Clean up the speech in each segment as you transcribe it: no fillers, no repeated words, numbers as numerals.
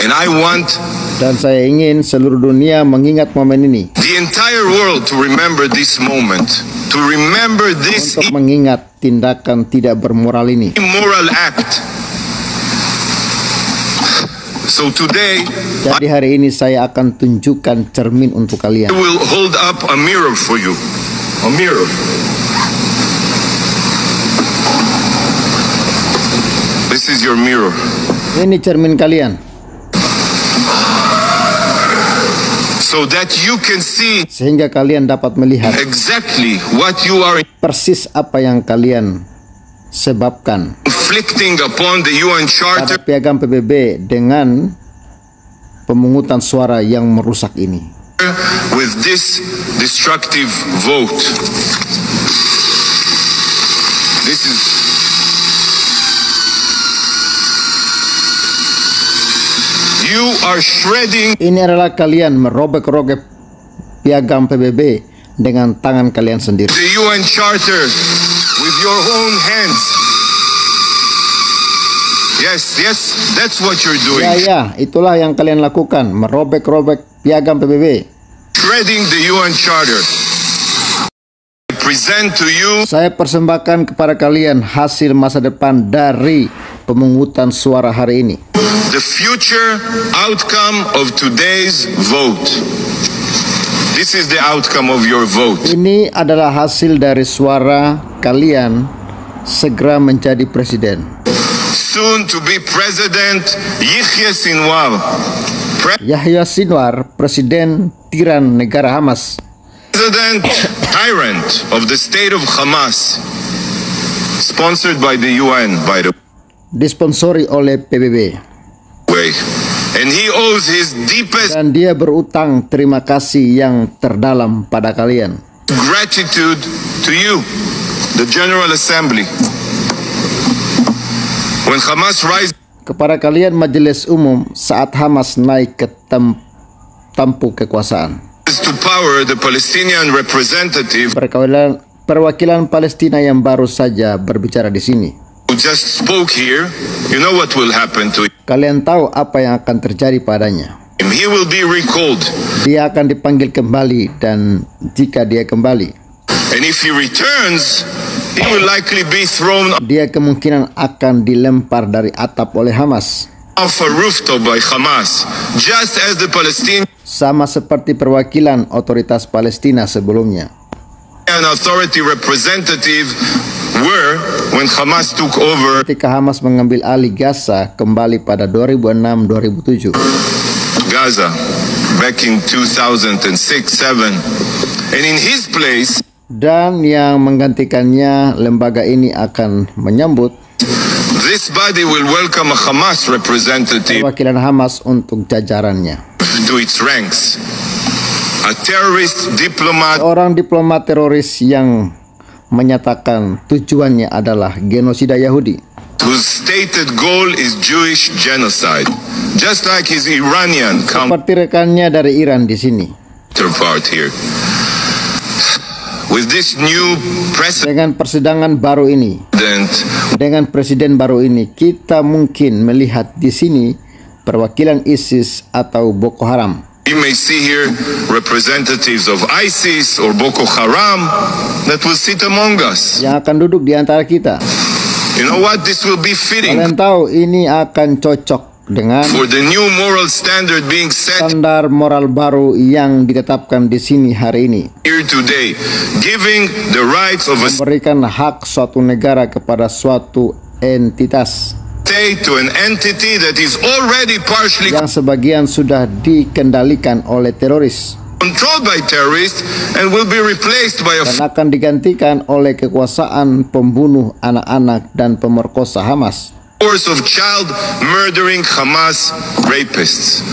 And I want Dan saya ingin seluruh dunia mengingat momen ini. the entire world to remember this moment, to remember this Untuk mengingat tindakan tidak bermoral ini. immoral act. So today, Jadi hari ini saya akan tunjukkan cermin untuk I kalian. will hold up a mirror for you. A mirror. This is your mirror. Ini cermin kalian. So that you can see Sehingga kalian dapat melihat exactly what you are persis apa yang kalian sebabkan inflicting upon the UN pada Charter piagam PBB dengan pemungutan suara yang merusak ini. with this destructive vote. This is you are shredding Ini adalah kalian merobek-robek piagam PBB dengan tangan kalian sendiri. the UN Charter with your own hands. Yes, that's what you're doing. Ya, itulah yang kalian lakukan, merobek-robek piagam PBB. Shredding the UN Charter. I present to you Saya persembahkan kepada kalian hasil masa depan dari pemungutan suara hari ini. the future outcome of today's vote. This is the outcome of your vote. Ini adalah hasil dari suara kalian segera menjadi presiden. Soon to be President Yahya Sinwar, Yahya Sinwar, presiden tiran negara Hamas, President Tyrant of the state of Hamas, sponsored by the UN, by the disponsori oleh PBB. way. And he owes his deepest Dan dia berutang terima kasih yang terdalam pada kalian. gratitude to you, the General Assembly. When Hamas rises Kepada kalian majelis umum saat Hamas naik ke tampuk kekuasaan. to power, the Palestinian representative Perwakilan Palestina yang baru saja berbicara di sini. who just spoke here, you know what will happen to Kalian tahu apa yang akan terjadi padanya. him. He will be recalled. Dia akan dipanggil kembali, dan jika dia kembali, And if he returns, he will likely be thrown dia kemungkinan akan dilempar dari atap oleh Hamas. off a rooftop by Hamas, just as the Palestinian Sama seperti perwakilan otoritas Palestina sebelumnya. Authority representative were when Hamas took over Ketika Hamas mengambil alih Gaza kembali pada 2006-2007. Gaza back in 2006-7. And in his place, Dan yang menggantikannya, lembaga ini akan menyambut this body will welcome a Hamas representative perwakilan Hamas untuk jajarannya. to its ranks. A terrorist diplomat Orang diplomat teroris yang menyatakan tujuannya adalah genosida Yahudi. whose stated goal is Jewish genocide. Just like his Iranian Seperti rekannya dari Iran di sini. counterpart here. With this new Dengan persidangan baru ini, president, dengan presiden baru ini, kita mungkin melihat di sini perwakilan ISIS atau Boko Haram. we may see here representatives of ISIS or Boko Haram that will sit among us. Yang akan duduk di antara kita. You know what? This will be fitting Kalian tahu ini akan cocok dengan for the new moral standard being set standar moral baru yang ditetapkan di sini hari ini. here today, giving the rights of a Memberikan hak suatu negara kepada suatu entitas state to an entity that is already partially yang sebagian sudah dikendalikan oleh teroris controlled by terrorists and will be replaced by a dan akan digantikan oleh kekuasaan pembunuh anak-anak dan pemerkosa Hamas. force of child murdering Hamas rapists.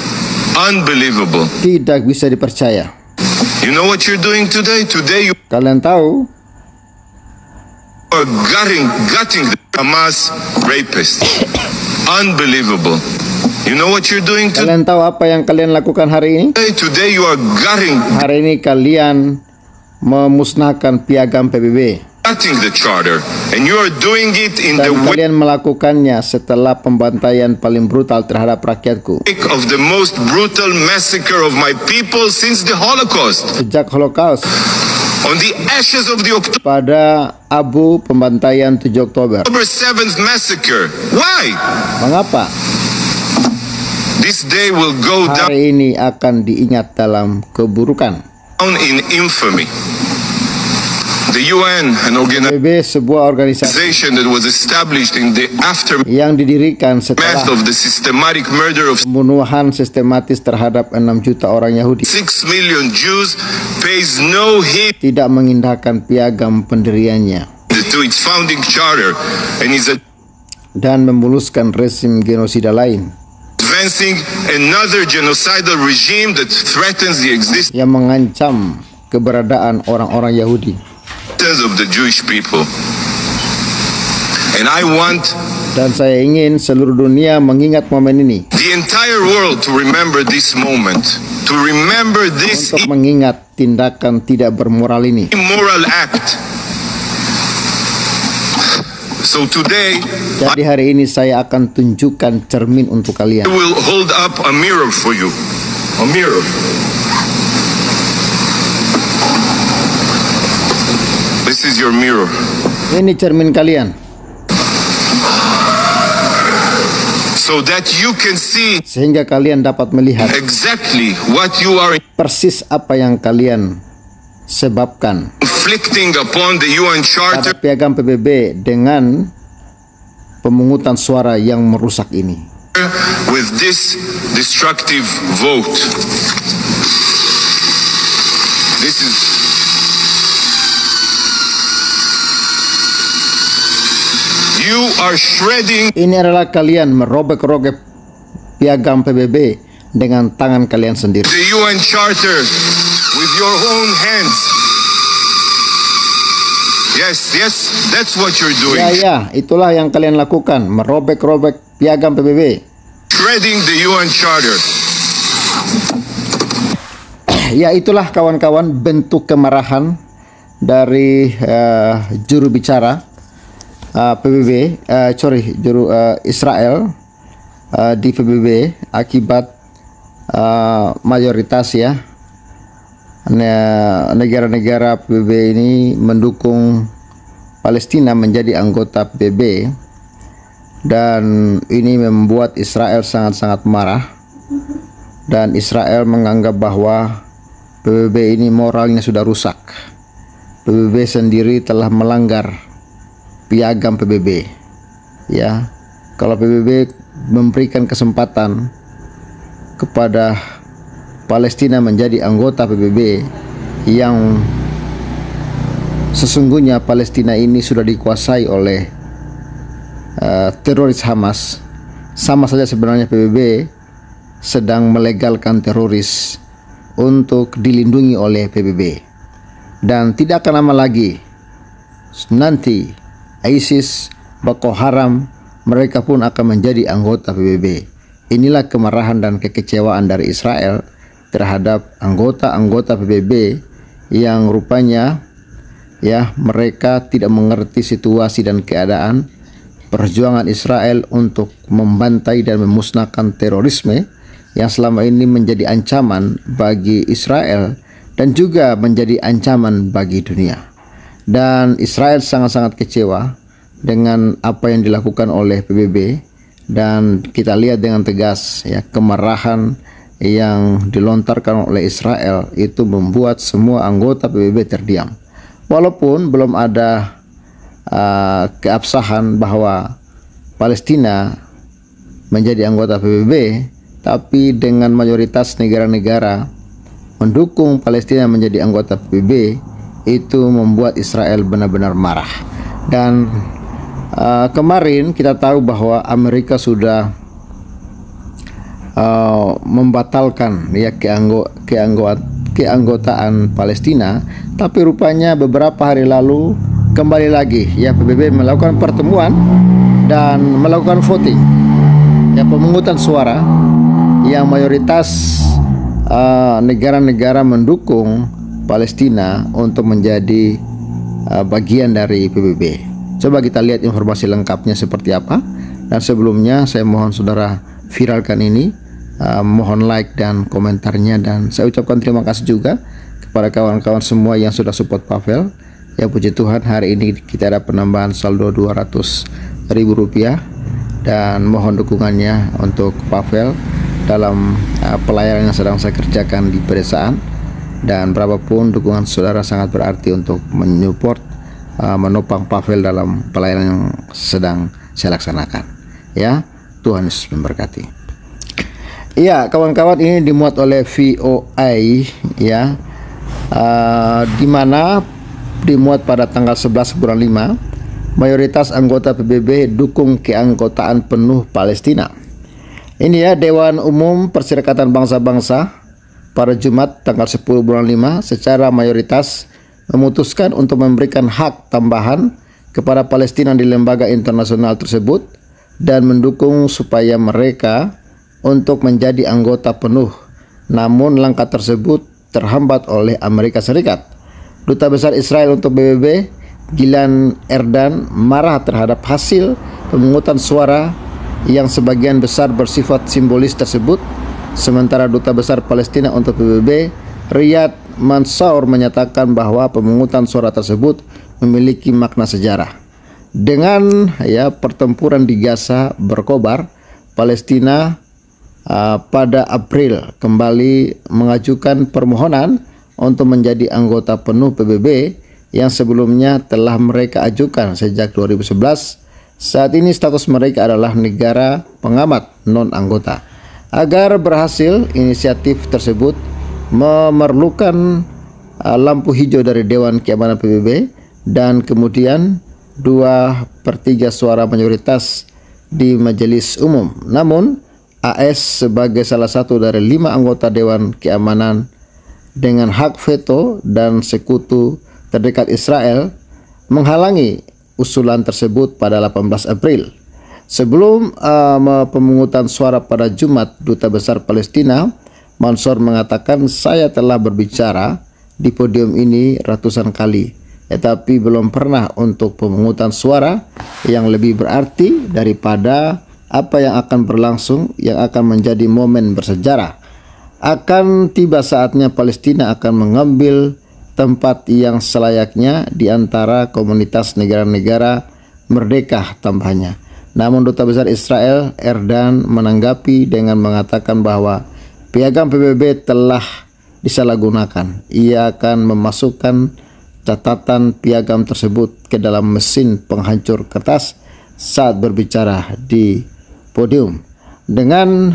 Unbelievable. Tidak bisa dipercaya. You know what you're doing today? Today you Kalian tahu are gutting the Hamas rapists. Unbelievable. You know what you're doing today? Kalian tahu apa yang kalian lakukan hari ini? Today you are gutting Hari ini kalian memusnahkan piagam PBB. cutting the charter, and you are doing it in the Dan kalian melakukannya setelah pembantaian paling brutal terhadap rakyatku. wake of the most brutal massacre of my people since the Holocaust. Sejak Holocaust, On the ashes of the pada abu pembantaian 7 Oktober. October 7th massacre. Why? Mengapa This day will go down hari ini akan diingat dalam keburukan? in infamy. The UN, an PBB, sebuah organisasi organization that was established in the aftermath yang didirikan setelah of the systematic murder of pembunuhan sistematis terhadap 6 juta orang Yahudi, 6 million Jews, pays no heed tidak mengindahkan piagam pendiriannya to its founding charter and is dan memuluskan rezim genosida lain advancing another genocidal regime that threatens the existence yang mengancam keberadaan orang-orang Yahudi. of the Jewish people. And I want Dan saya ingin seluruh dunia mengingat momen ini, the entire world to remember this moment, to remember this untuk mengingat tindakan tidak bermoral ini. immoral act. So today, Jadi hari ini saya akan tunjukkan cermin untuk I kalian. will hold up a mirror for you. A mirror. This is your mirror. Ini cermin kalian, So that you can see sehingga kalian dapat melihat exactly what you are persis apa yang kalian sebabkan inflicting upon the UN pada Charter piagam PBB dengan pemungutan suara yang merusak ini. with this destructive vote. This is you are shredding Ini adalah kalian merobek-robek piagam PBB dengan tangan kalian sendiri. the UN Charter with your own hands. Yes, yes, that's what you're doing. Ya, itulah yang kalian lakukan, merobek-robek piagam PBB. Shredding the UN Charter. Ya, itulah kawan-kawan bentuk kemarahan dari juru bicara PBB, Israel di PBB akibat mayoritas ya negara-negara PBB ini mendukung Palestina menjadi anggota PBB, dan ini membuat Israel sangat-sangat marah, dan Israel menganggap bahwa PBB ini moralnya sudah rusak. PBB sendiri telah melanggar piagam PBB. Ya, kalau PBB memberikan kesempatan kepada Palestina menjadi anggota PBB, yang sesungguhnya Palestina ini sudah dikuasai oleh teroris Hamas, sama saja sebenarnya PBB sedang melegalkan teroris untuk dilindungi oleh PBB. Dan tidak akan lama lagi nanti ISIS, Boko Haram, mereka pun akan menjadi anggota PBB. Inilah kemarahan dan kekecewaan dari Israel terhadap anggota-anggota PBB yang rupanya ya mereka tidak mengerti situasi dan keadaan perjuangan Israel untuk membantai dan memusnahkan terorisme yang selama ini menjadi ancaman bagi Israel dan juga menjadi ancaman bagi dunia. Dan Israel sangat-sangat kecewa dengan apa yang dilakukan oleh PBB, dan kita lihat dengan tegas ya kemarahan yang dilontarkan oleh Israel itu membuat semua anggota PBB terdiam. Walaupun belum ada keabsahan bahwa Palestina menjadi anggota PBB, tapi dengan mayoritas negara-negara mendukung Palestina menjadi anggota PBB, itu membuat Israel benar-benar marah. Dan kemarin kita tahu bahwa Amerika sudah membatalkan ya keanggotaan Palestina, tapi rupanya beberapa hari lalu kembali lagi ya PBB melakukan pertemuan dan melakukan voting ya pemungutan suara yang mayoritas negara-negara mendukung Palestina untuk menjadi bagian dari PBB. Coba kita lihat informasi lengkapnya seperti apa. Dan sebelumnya saya mohon saudara viralkan ini, mohon like dan komentarnya, dan saya ucapkan terima kasih juga kepada kawan-kawan semua yang sudah support Pavel. Ya puji Tuhan, hari ini kita ada penambahan saldo Rp200.000, dan mohon dukungannya untuk Pavel dalam pelayanan yang sedang saya kerjakan di pedesaan. Dan berapapun dukungan saudara sangat berarti untuk menyupport, menopang Pavel dalam pelayanan yang sedang saya laksanakan. Ya, Tuhan Yesus memberkati. Ya, kawan-kawan, ini dimuat oleh VOI, ya, di mana dimuat pada tanggal 11 bulan 5. Mayoritas anggota PBB dukung keanggotaan penuh Palestina. Ini ya, Dewan Umum Perserikatan Bangsa-Bangsa pada Jumat tanggal 10 bulan 5 secara mayoritas memutuskan untuk memberikan hak tambahan kepada Palestina di lembaga internasional tersebut dan mendukung supaya mereka untuk menjadi anggota penuh. Namun langkah tersebut terhambat oleh Amerika Serikat. Duta Besar Israel untuk PBB, Gilad Erdan, marah terhadap hasil pemungutan suara yang sebagian besar bersifat simbolis tersebut. Sementara Duta Besar Palestina untuk PBB, Riyad Mansour, menyatakan bahwa pemungutan suara tersebut memiliki makna sejarah. Dengan pertempuran di Gaza berkobar, Palestina pada April kembali mengajukan permohonan untuk menjadi anggota penuh PBB yang sebelumnya telah mereka ajukan sejak 2011. Saat ini status mereka adalah negara pengamat non-anggota. Agar berhasil, inisiatif tersebut memerlukan lampu hijau dari Dewan Keamanan PBB dan kemudian 2/3 suara mayoritas di Majelis Umum. Namun, AS sebagai salah satu dari 5 anggota Dewan Keamanan dengan hak veto dan sekutu terdekat Israel menghalangi usulan tersebut pada 18 April. Sebelum pemungutan suara pada Jumat, Duta Besar Palestina Mansour mengatakan, "Saya telah berbicara di podium ini ratusan kali, tetapi belum pernah untuk pemungutan suara yang lebih berarti daripada apa yang akan berlangsung, yang akan menjadi momen bersejarah. Akan tiba saatnya Palestina akan mengambil tempat yang selayaknya di antara komunitas negara-negara merdeka," tambahnya. Namun Duta Besar Israel Erdan menanggapi dengan mengatakan bahwa piagam PBB telah disalahgunakan. Ia akan memasukkan catatan piagam tersebut ke dalam mesin penghancur kertas saat berbicara di podium. Dengan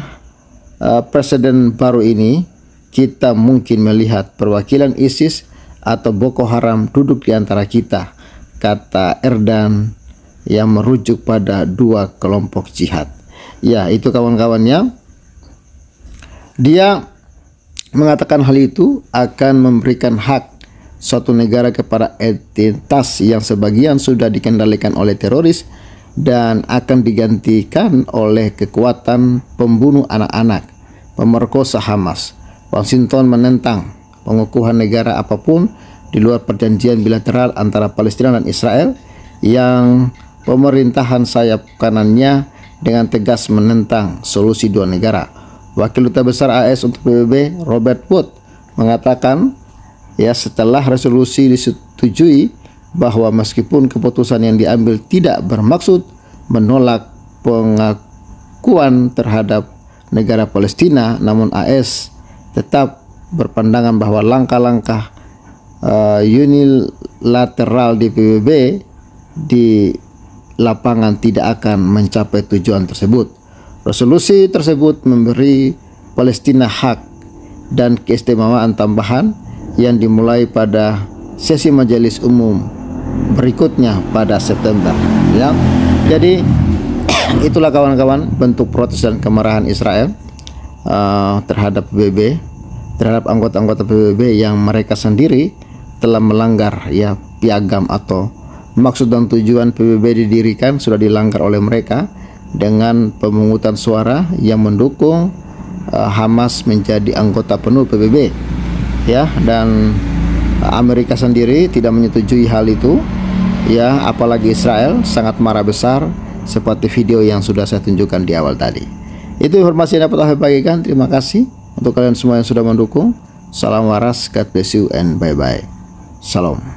presiden baru ini, kita mungkin melihat perwakilan ISIS atau Boko Haram duduk di antara kita, kata Erdan yang merujuk pada 2 kelompok jihad. Ya, itu kawan-kawannya. Dia mengatakan hal itu akan memberikan hak suatu negara kepada entitas yang sebagian sudah dikendalikan oleh teroris dan akan digantikan oleh kekuatan pembunuh anak-anak, pemerkosa Hamas. Washington menentang pengukuhan negara apapun di luar perjanjian bilateral antara Palestina dan Israel yang pemerintahan sayap kanannya dengan tegas menentang solusi 2 negara. Wakil Duta Besar AS untuk PBB Robert Wood mengatakan, setelah resolusi disetujui, bahwa meskipun keputusan yang diambil tidak bermaksud menolak pengakuan terhadap negara Palestina, namun AS tetap berpandangan bahwa langkah-langkah unilateral di PBB di lapangan tidak akan mencapai tujuan tersebut. Resolusi tersebut memberi Palestina hak dan keistimewaan tambahan yang dimulai pada sesi Majelis Umum berikutnya pada September. Ya, jadi itulah kawan-kawan bentuk protes dan kemarahan Israel terhadap PBB, terhadap anggota-anggota PBB yang mereka sendiri telah melanggar piagam atau maksud dan tujuan PBB didirikan sudah dilanggar oleh mereka dengan pemungutan suara yang mendukung Hamas menjadi anggota penuh PBB. Dan Amerika sendiri tidak menyetujui hal itu, ya, apalagi Israel sangat marah besar seperti video yang sudah saya tunjukkan di awal tadi. Itu informasi yang dapat saya bagikan. Terima kasih untuk kalian semua yang sudah mendukung. Salam waras, God bless you and bye bye. Salam.